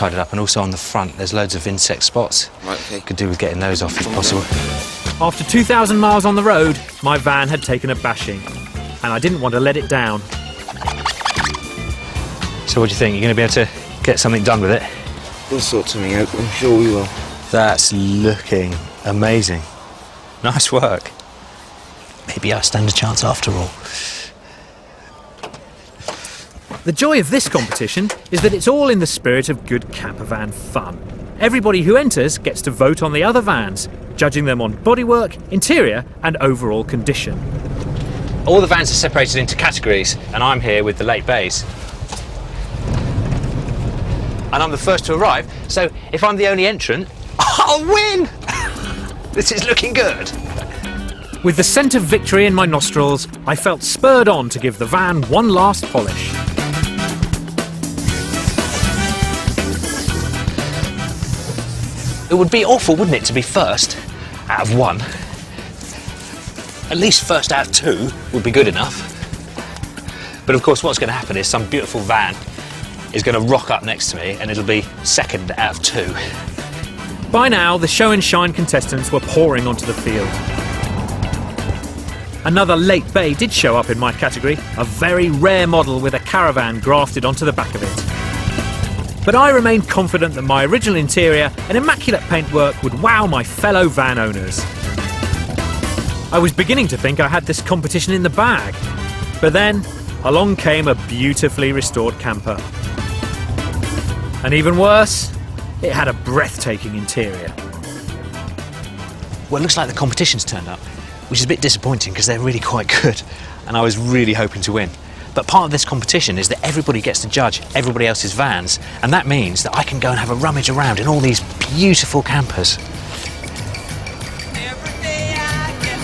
tidied up, and also on the front there's loads of insect spots. Right, okay. Could do with getting those off if possible. After 2,000 miles on the road, my van had taken a bashing, and I didn't want to let it down. So what do you think? You're going to be able to get something done with it? We'll sort something out, I'm sure we will. That's looking amazing. Nice work. Maybe I stand a chance after all. The joy of this competition is that it's all in the spirit of good campervan fun. Everybody who enters gets to vote on the other vans, judging them on bodywork, interior and overall condition. All the vans are separated into categories, and I'm here with the late bays. And I'm the first to arrive, so if I'm the only entrant, I'll win! This is looking good. With the scent of victory in my nostrils, I felt spurred on to give the van one last polish. It would be awful, wouldn't it, to be first out of one? At least first out of two would be good enough. But of course, what's going to happen is some beautiful van is going to rock up next to me and it'll be second out of two. By now, the show and shine contestants were pouring onto the field. Another late bay did show up in my category, a very rare model with a caravan grafted onto the back of it. But I remained confident that my original interior and immaculate paintwork would wow my fellow van owners. I was beginning to think I had this competition in the bag, but then along came a beautifully restored camper. And even worse, it had a breathtaking interior. Well, it looks like the competition's turned up, which is a bit disappointing because they're really quite good, and I was really hoping to win. But part of this competition is that everybody gets to judge everybody else's vans, and that means that I can go and have a rummage around in all these beautiful campers. Every day I get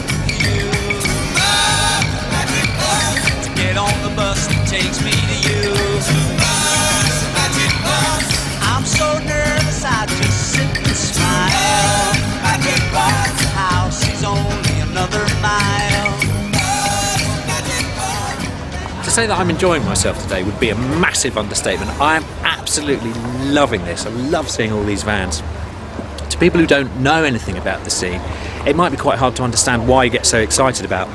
to get on the bus that takes me to you. I'm so nervous I just sit and smile. The house is only another mile. To say that I'm enjoying myself today would be a massive understatement. I am absolutely loving this. I love seeing all these vans. To people who don't know anything about the scene, it might be quite hard to understand why you get so excited about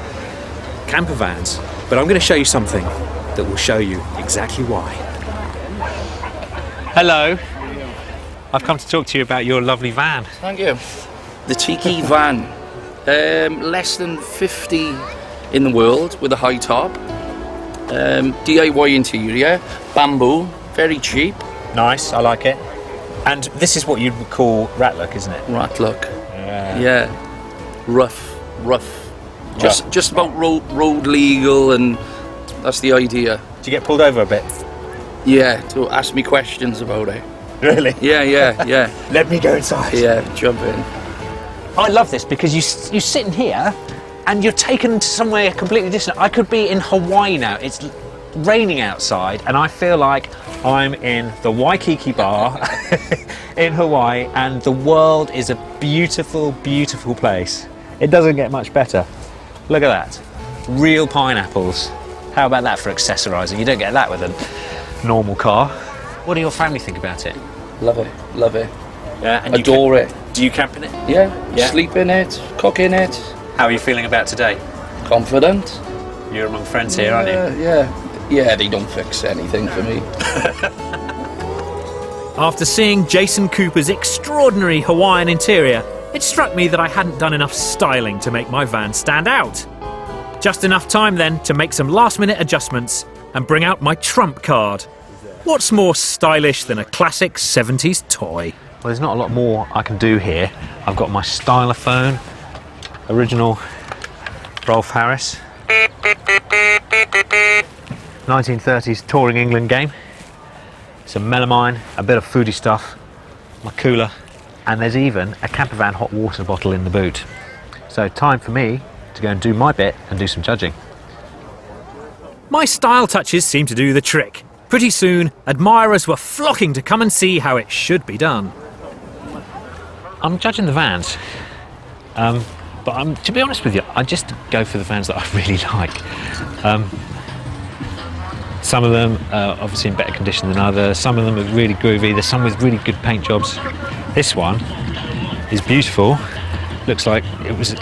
camper vans. But I'm going to show you something that will show you exactly why. Hello. I've come to talk to you about your lovely van. Thank you. The Tiki van. Less than 50 in the world with a high top. DIY interior, bamboo, very cheap. Nice, I like it. And this is what you would call ratlook, isn't it? Ratlook. Yeah. Rough. Just about road legal, and that's the idea. Do you get pulled over a bit? Yeah, to ask me questions about it. Really? Yeah. Let me go inside. Yeah, jump in. I love this because you sit in here and you're taken to somewhere completely different. I could be in Hawaii now. It's raining outside and I feel like I'm in the Waikiki bar in Hawaii, and the world is a beautiful, beautiful place. It doesn't get much better. Look at that. Real pineapples. How about that for accessorising? You don't get that with a normal car. What do your family think about it? Love it. Yeah, and adore it. Do you camp in it? Yeah, sleep in it, cook in it. How are you feeling about today? Confident. You're among friends here, aren't you? Yeah, they don't fix anything for me. After seeing Jason Cooper's extraordinary Hawaiian interior, it struck me that I hadn't done enough styling to make my van stand out. Just enough time then to make some last-minute adjustments and bring out my trump card. What's more stylish than a classic 70s toy? Well, there's not a lot more I can do here. I've got my stylophone, original Rolf Harris, 1930s Touring England game, some melamine, a bit of foodie stuff, my cooler, and there's even a Campervan hot water bottle in the boot. So time for me to go and do my bit and do some judging. My style touches seemed to do the trick. Pretty soon, admirers were flocking to come and see how it should be done. I'm judging the vans, but to be honest with you, I just go for the vans that I really like. Some of them are obviously in better condition than others. Some of them are really groovy. There's some with really good paint jobs. This one is beautiful. Looks like it was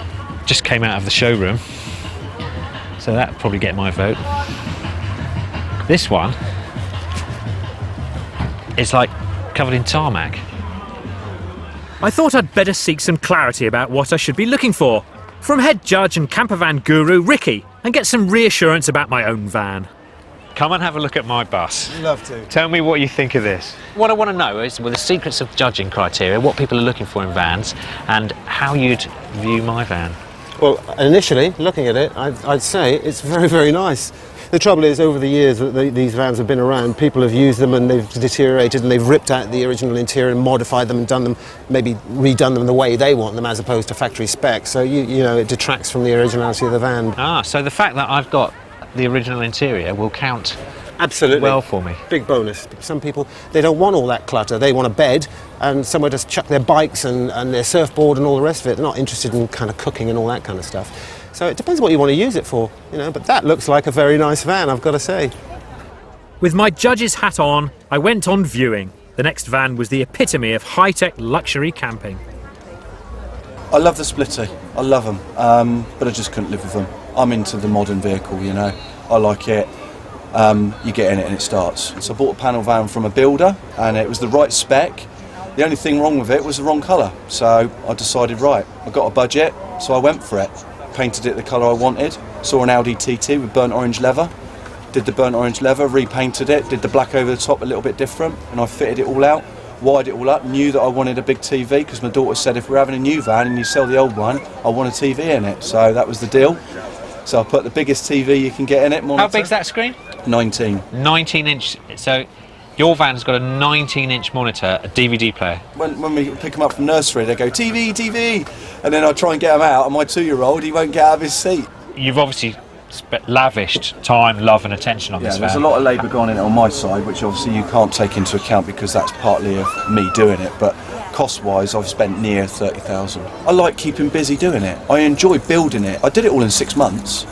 just came out of the showroom. So that'll probably get my vote. This one is like covered in tarmac. I thought I'd better seek some clarity about what I should be looking for from head judge and campervan guru Ricky, and get some reassurance about my own van. Come and have a look at my bus. Love to. Tell me what you think of this. What I want to know is the secrets of judging criteria, what people are looking for in vans, and how you'd view my van. Well, initially, looking at it, I'd say it's very, very nice. The trouble is, over the years that these vans have been around, people have used them and they've deteriorated and they've ripped out the original interior and modified them and done them, maybe redone them the way they want them as opposed to factory spec. So, you know, it detracts from the originality of the van. Ah, so the fact that I've got the original interior will count Absolutely. well for me. Big bonus. Some people, they don't want all that clutter. They want a bed and somewhere to chuck their bikes and their surfboard and all the rest of it. They're not interested in kind of cooking and all that kind of stuff. So it depends what you want to use it for, you know, but that looks like a very nice van, I've got to say. With my judge's hat on, I went on viewing. The next van was the epitome of high-tech luxury camping. I love the Splitter, I love them, but I just couldn't live with them. I'm into the modern vehicle, you know, I like it. You get in it and it starts. So I bought a panel van from a builder and it was the right spec. The only thing wrong with it was the wrong colour. So I decided, right, I got a budget, so I went for it. Painted it the colour I wanted, saw an Audi TT with burnt orange leather, did the burnt orange leather, repainted it, did the black over the top a little bit different, and I fitted it all out, wired it all up, knew that I wanted a big TV because my daughter said if we're having a new van and you sell the old one, I want a TV in it, so that was the deal. So I put the biggest TV you can get in it. Monitor. How big's that screen? 19. 19 inch, so your van's got a 19-inch monitor, a DVD player. When we pick them up from nursery, they go, TV, TV, and then I try and get them out, and my 2-year-old, he won't get out of his seat. You've obviously lavished time, love and attention on this van. There's a lot of labour gone in it on my side, which obviously you can't take into account because that's partly of me doing it, but cost-wise, I've spent near 30,000. I like keeping busy doing it. I enjoy building it. I did it all in 6 months.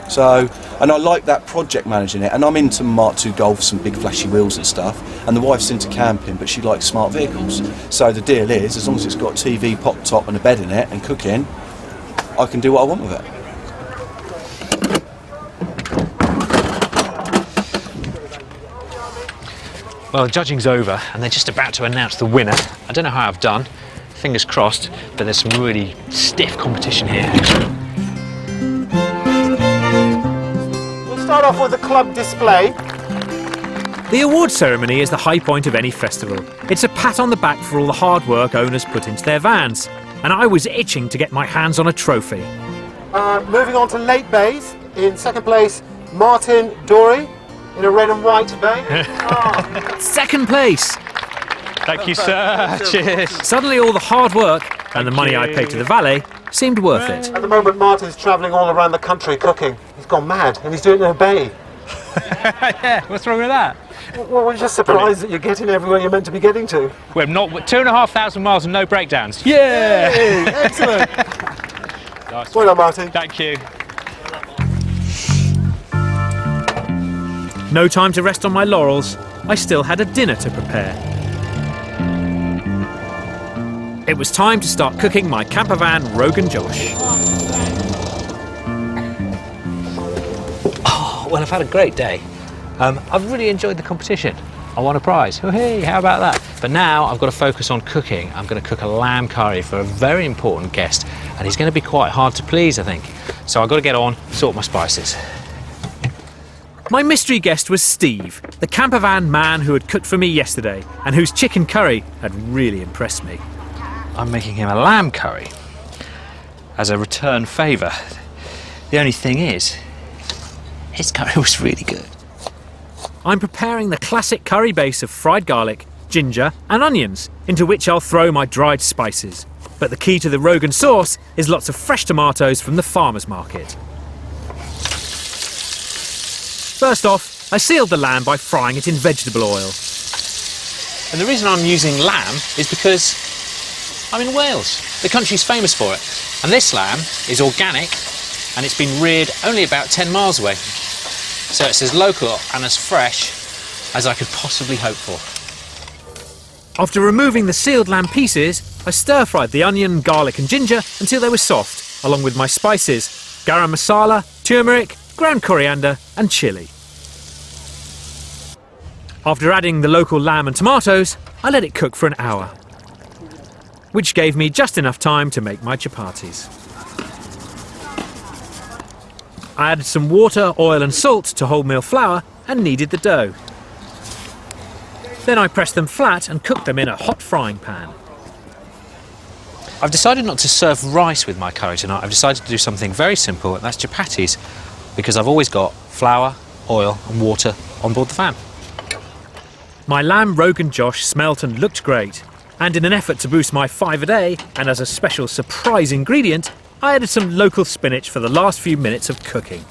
So, and I like that project managing it, and I'm into Mark II Golfs and big flashy wheels and stuff, and the wife's into camping, but she likes smart vehicles. So the deal is, as long as it's got TV, pop top and a bed in it and cooking, I can do what I want with it. Well, judging's over and they're just about to announce the winner. I don't know how I've done, fingers crossed, but there's some really stiff competition here. We'll start off with the club display. The award ceremony is the high point of any festival. It's a pat on the back for all the hard work owners put into their vans, and I was itching to get my hands on a trophy. Moving on to late bays. In second place, Martin Dory in a red and white bay. Second place! Thank you, sir. Cheers. Suddenly all the hard work and the money I paid to the valet seemed worth it. At the moment, Martin's travelling all around the country cooking. He's gone mad, and he's doing it in a bay. Yeah, what's wrong with that? Well, we're just surprised that you're getting everywhere you're meant to be getting to. We're not 2,500 miles and no breakdowns. Yeah! Hey, excellent. Nice Well done, Martin. Thank you. No time to rest on my laurels. I still had a dinner to prepare. It was time to start cooking my campervan Rogan Josh. Oh, well, I've had a great day. I've really enjoyed the competition. I won a prize. Oh, hey, how about that? But now I've got to focus on cooking. I'm going to cook a lamb curry for a very important guest, and he's going to be quite hard to please, I think. So I've got to get on, sort my spices. My mystery guest was Steve, the campervan man who had cooked for me yesterday and whose chicken curry had really impressed me. I'm making him a lamb curry as a return favour. The only thing is, his curry was really good. I'm preparing the classic curry base of fried garlic, ginger and onions, into which I'll throw my dried spices. But the key to the Rogan sauce is lots of fresh tomatoes from the farmer's market. First off, I sealed the lamb by frying it in vegetable oil. And the reason I'm using lamb is because I'm in Wales. The country's famous for it. And this lamb is organic and it's been reared only about 10 miles away. So it's as local and as fresh as I could possibly hope for. After removing the sealed lamb pieces, I stir-fried the onion, garlic and ginger until they were soft, along with my spices, garam masala, turmeric, ground coriander and chilli. After adding the local lamb and tomatoes, I let it cook for an hour, which gave me just enough time to make my chapatis. I added some water, oil and salt to wholemeal flour and kneaded the dough. Then I pressed them flat and cooked them in a hot frying pan. I've decided not to serve rice with my curry tonight. I've decided to do something very simple, and that's chapatis, because I've always got flour, oil and water on board the van. My lamb Rogan Josh smelt and looked great, and in an effort to boost my 5 a day, and as a special surprise ingredient, I added some local spinach for the last few minutes of cooking.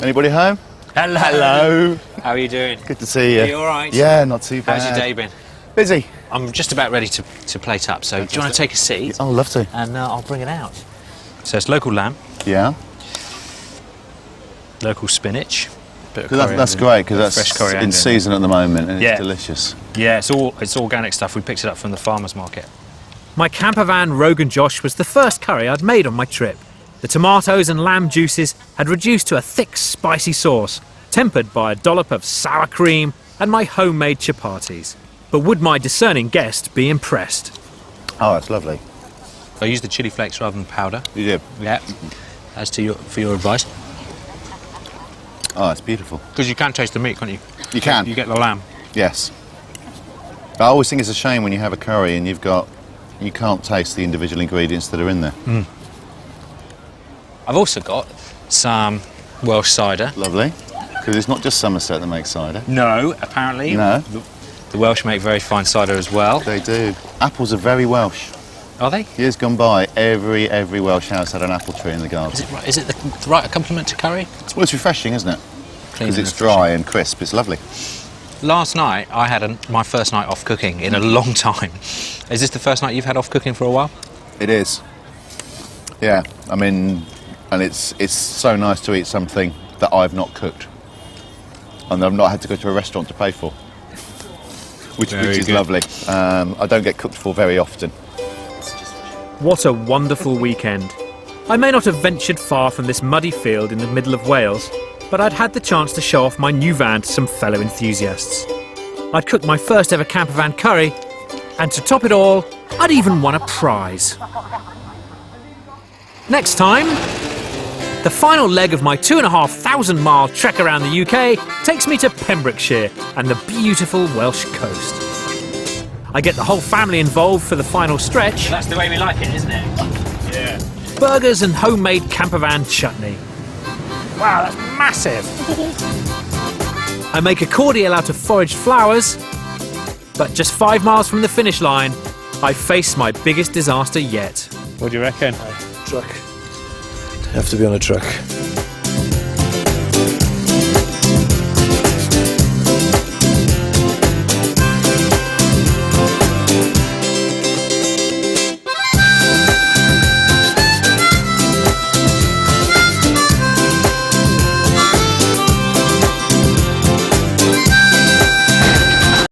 Anybody home? Hello. Hello. How are you doing? Good to see you. Are you all right? Yeah, not too bad. How's your day been? Busy. I'm just about ready to plate up, so do you want to take a seat? Oh, love to. And I'll bring it out. So it's local lamb, Yeah. local spinach. Bit of That's coriander, great because fresh that's coriander in season at the moment and Yeah. it's delicious. Yeah, it's organic stuff. We picked it up from the farmer's market. My Campervan Rogan Josh was the first curry I'd made on my trip. The tomatoes and lamb juices had reduced to a thick, spicy sauce, tempered by a dollop of sour cream and my homemade chapatis. But would my discerning guest be impressed? Oh, that's lovely. I used the chili flakes rather than powder. You did? Yeah. For your advice. Oh, it's beautiful. Because you can taste the meat, can't you? You can. You get the lamb. Yes. I always think it's a shame when you have a curry and you can't taste the individual ingredients that are in there. I've also got some Welsh cider. Lovely. Because it's not just Somerset that makes cider. No, apparently. No. The Welsh make very fine cider as well. They do. Apples are very Welsh. Are they? Years gone by, every Welsh house had an apple tree in the garden. Is it the right accompaniment to curry? Well, it's refreshing, isn't it? Clean Because and it's dry and crisp. It's lovely. Last night, I had my first night off cooking in a long time. Is this the first night you've had off cooking for a while? It is. Yeah, I mean, and it's so nice to eat something that I've not cooked. And I've not had to go to a restaurant to pay for. Which is good. lovely. I don't get cooked for very often. What a wonderful weekend. I may not have ventured far from this muddy field in the middle of Wales, but I'd had the chance to show off my new van to some fellow enthusiasts. I'd cooked my first ever Campervan curry, and to top it all, I'd even won a prize. Next time, the final leg of my 2,500 mile trek around the UK takes me to Pembrokeshire and the beautiful Welsh coast. I get the whole family involved for the final stretch. That's the way we like it, isn't it? Yeah. Burgers and homemade Campervan chutney. Wow, that's massive. I make a cordial out of foraged flowers, but just 5 miles from the finish line, I face my biggest disaster yet. What do you reckon? Truck. Have to be on a truck.